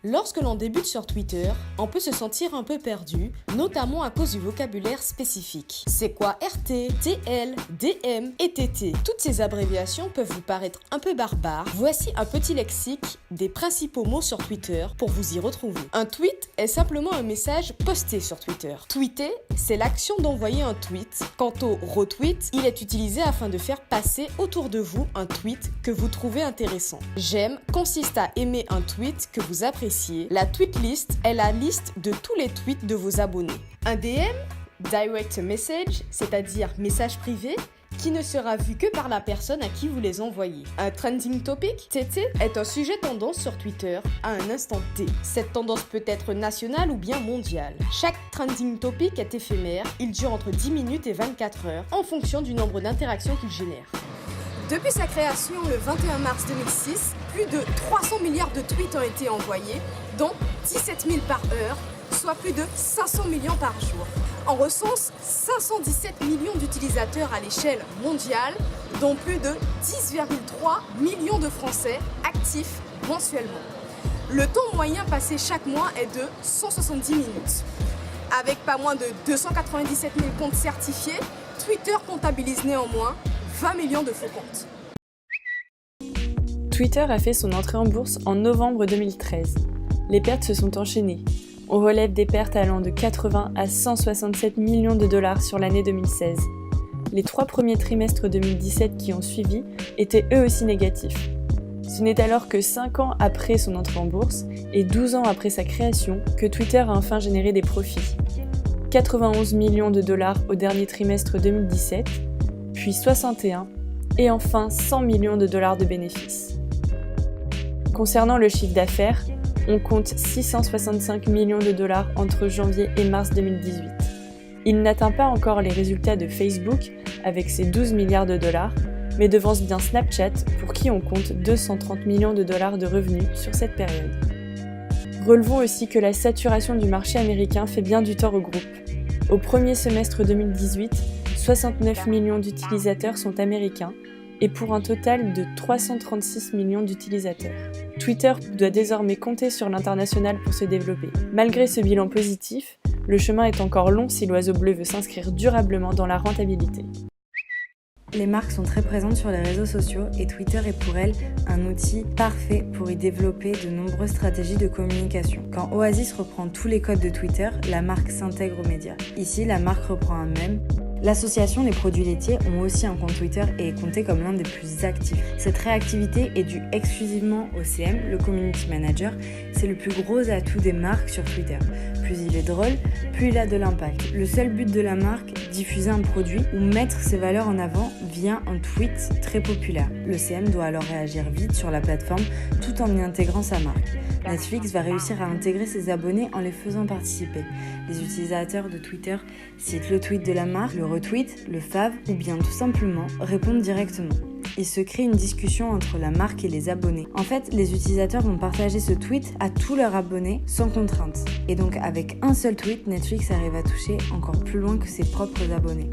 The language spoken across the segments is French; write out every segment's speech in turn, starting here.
Lorsque l'on débute sur Twitter, on peut se sentir un peu perdu, notamment à cause du vocabulaire spécifique. C'est quoi RT, TL, DM et TT? Toutes ces abréviations peuvent vous paraître un peu barbares. Voici un petit lexique des principaux mots sur Twitter pour vous y retrouver. Un tweet est simplement un message posté sur Twitter. Tweeter, c'est l'action d'envoyer un tweet. Quant au retweet, il est utilisé afin de faire passer autour de vous un tweet que vous trouvez intéressant. J'aime consiste à aimer un tweet que vous appréciez. La tweet list est la liste de tous les tweets de vos abonnés. Un DM, direct message, c'est-à-dire message privé, qui ne sera vu que par la personne à qui vous les envoyez. Un trending topic, TT, est un sujet tendance sur Twitter à un instant T. Cette tendance peut être nationale ou bien mondiale. Chaque trending topic est éphémère, il dure entre 10 minutes et 24 heures en fonction du nombre d'interactions qu'il génère. Depuis sa création le 21 mars 2006, plus de 300 milliards de tweets ont été envoyés, dont 17 000 par heure, soit plus de 500 millions par jour. On recense 517 millions d'utilisateurs à l'échelle mondiale, dont plus de 10,3 millions de Français actifs mensuellement. Le temps moyen passé chaque mois est de 170 minutes. Avec pas moins de 297 000 comptes certifiés, Twitter comptabilise néanmoins 20 millions de faux comptes. Twitter a fait son entrée en bourse en novembre 2013. Les pertes se sont enchaînées. On relève des pertes allant de 80 à 167 millions de dollars sur l'année 2016. Les 3 premiers trimestres 2017 qui ont suivi étaient eux aussi négatifs. Ce n'est alors que 5 ans après son entrée en bourse et 12 ans après sa création que Twitter a enfin généré des profits. 91 millions de dollars au dernier trimestre 2017, puis 61, et enfin 100 millions de dollars de bénéfices. Concernant le chiffre d'affaires, on compte 665 millions de dollars entre janvier et mars 2018. Il n'atteint pas encore les résultats de Facebook avec ses 12 milliards de dollars, mais devance bien Snapchat pour qui on compte 230 millions de dollars de revenus sur cette période. Relevons aussi que la saturation du marché américain fait bien du tort au groupe. Au premier semestre 2018, 69 millions d'utilisateurs sont américains et pour un total de 336 millions d'utilisateurs. Twitter doit désormais compter sur l'international pour se développer. Malgré ce bilan positif, le chemin est encore long si l'oiseau bleu veut s'inscrire durablement dans la rentabilité. Les marques sont très présentes sur les réseaux sociaux et Twitter est pour elles un outil parfait pour y développer de nombreuses stratégies de communication. Quand Oasis reprend tous les codes de Twitter, la marque s'intègre aux médias. Ici, la marque reprend un mème. L'association Les Produits Laitiers ont aussi un compte Twitter et est comptée comme l'un des plus actifs. Cette réactivité est due exclusivement au CM, le Community Manager. C'est le plus gros atout des marques sur Twitter. Plus il est drôle, plus il a de l'impact. Le seul but de la marque, diffuser un produit ou mettre ses valeurs en avant via un tweet très populaire. Le CM doit alors réagir vite sur la plateforme tout en y intégrant sa marque. Netflix va réussir à intégrer ses abonnés en les faisant participer. Les utilisateurs de Twitter citent le tweet de la marque, le retweet, le fave ou bien tout simplement répondent directement. Il se crée une discussion entre la marque et les abonnés. En fait, les utilisateurs vont partager ce tweet à tous leurs abonnés sans contrainte. Et donc avec un seul tweet, Netflix arrive à toucher encore plus loin que ses propres abonnés.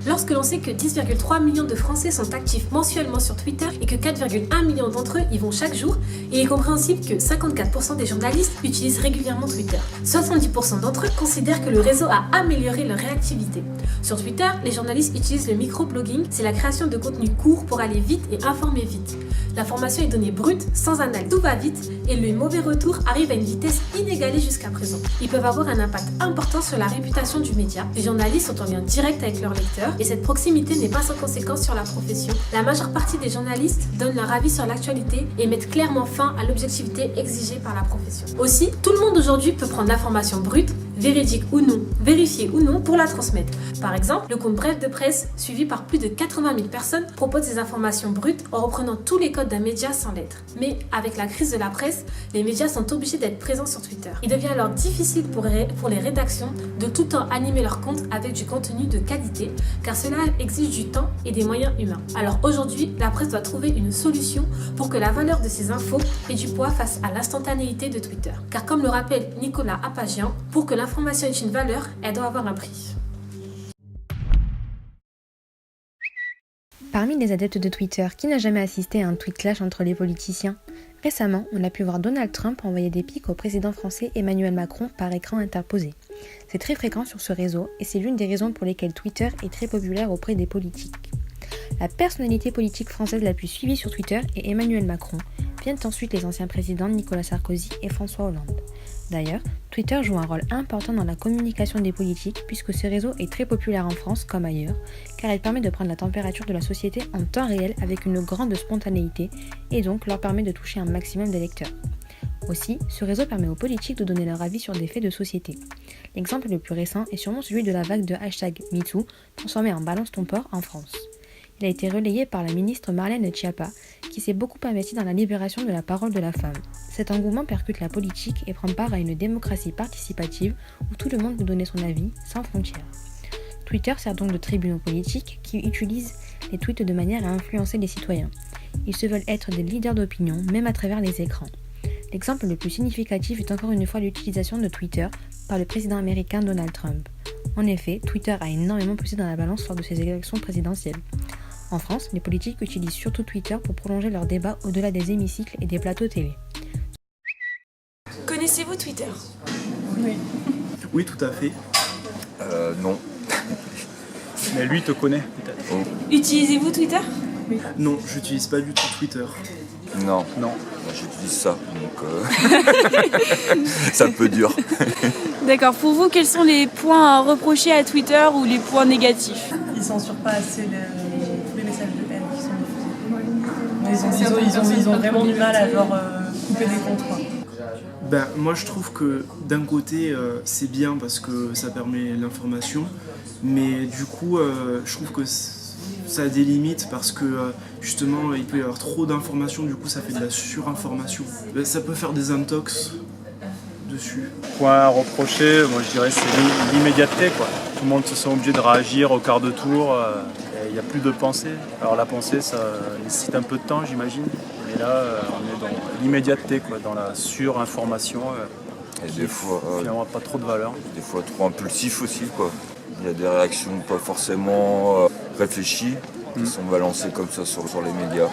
Lorsque l'on sait que 10,3 millions de Français sont actifs mensuellement sur Twitter et que 4,1 millions d'entre eux y vont chaque jour, il est compréhensible que 54% des journalistes utilisent régulièrement Twitter. 70% d'entre eux considèrent que le réseau a amélioré leur réactivité. Sur Twitter, les journalistes utilisent le microblogging, c'est la création de contenu court pour aller vite et informer vite. L'information est donnée brute, sans analyse, tout va vite et les mauvais retours arrivent à une vitesse inégalée jusqu'à présent. Ils peuvent avoir un impact important sur la réputation du média. Les journalistes sont en lien direct avec leurs lecteurs et cette proximité n'est pas sans conséquence sur la profession. La majeure partie des journalistes donnent leur avis sur l'actualité et mettent clairement fin à l'objectivité exigée par la profession. Aussi, tout le monde aujourd'hui peut prendre l'information brute, véridique ou non, vérifiée ou non, pour la transmettre. Par exemple, le compte Bref de Presse, suivi par plus de 80 000 personnes, propose des informations brutes en reprenant tous les codes d'un média sans lettres. Mais avec la crise de la presse, les médias sont obligés d'être présents sur Twitter. Il devient alors difficile pour les rédactions de tout le temps animer leur compte avec du contenu de qualité, car cela exige du temps et des moyens humains. Alors aujourd'hui, la presse doit trouver une solution pour que la valeur de ces infos ait du poids face à l'instantanéité de Twitter. Car comme le rappelle Nicolas Apagian, pour que l'information ait une valeur, elle doit avoir un prix. Parmi les adeptes de Twitter, qui n'a jamais assisté à un tweet clash entre les politiciens ? Récemment, on a pu voir Donald Trump envoyer des pics au président français Emmanuel Macron par écran interposé. C'est très fréquent sur ce réseau et c'est l'une des raisons pour lesquelles Twitter est très populaire auprès des politiques. La personnalité politique française la plus suivie sur Twitter est Emmanuel Macron, viennent ensuite les anciens présidents Nicolas Sarkozy et François Hollande. D'ailleurs, Twitter joue un rôle important dans la communication des politiques puisque ce réseau est très populaire en France comme ailleurs, car il permet de prendre la température de la société en temps réel avec une grande spontanéité et donc leur permet de toucher un maximum d'électeurs. Aussi, ce réseau permet aux politiques de donner leur avis sur des faits de société. L'exemple le plus récent est sûrement celui de la vague de #MeToo transformée en Balance ton port en France. Il a été relayé par la ministre Marlène Schiappa, qui s'est beaucoup investie dans la libération de la parole de la femme. Cet engouement percute la politique et prend part à une démocratie participative où tout le monde peut donner son avis, sans frontières. Twitter sert donc de tribune aux politiques qui utilisent les tweets de manière à influencer les citoyens. Ils se veulent être des leaders d'opinion, même à travers les écrans. L'exemple le plus significatif est encore une fois l'utilisation de Twitter par le président américain Donald Trump. En effet, Twitter a énormément pesé dans la balance lors de ces élections présidentielles. En France, les politiques utilisent surtout Twitter pour prolonger leurs débats au-delà des hémicycles et des plateaux télé. Connaissez-vous Twitter ? Oui, tout à fait. Non. Mais lui te connaît, peut-être. Oh. Utilisez-vous Twitter ? Non, j'utilise pas du tout Twitter. Non. Non. Moi, j'utilise ça, donc c'est un peu dur. D'accord, pour vous, quels sont les points à reprocher à Twitter ou les points négatifs ? Ils censurent pas assez les messages de haine qui sont diffusés. Ils ont vraiment du mal à genre couper des comptes, quoi. Ben, moi je trouve que d'un côté c'est bien parce que ça permet l'information, mais du coup je trouve que ça a des limites parce que justement il peut y avoir trop d'informations, du coup ça fait de la surinformation. Ben, ça peut faire des intox dessus. Point à reprocher, moi je dirais c'est l'immédiateté quoi. Tout le monde se sent obligé de réagir au quart de tour, il n'y a plus de pensée. Alors la pensée ça nécessite un peu de temps j'imagine, mais là on est dans l'immédiateté quoi, dans la surinformation Et des fois, finalement pas trop de valeur. Des fois trop impulsif aussi quoi. Il y a des réactions pas forcément réfléchies qui sont balancées comme ça sur les médias.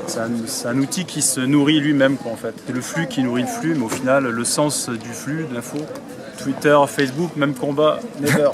C'est un outil qui se nourrit lui-même quoi, en fait. C'est le flux qui nourrit le flux, mais au final le sens du flux de l'info. Twitter, Facebook, même combat, never.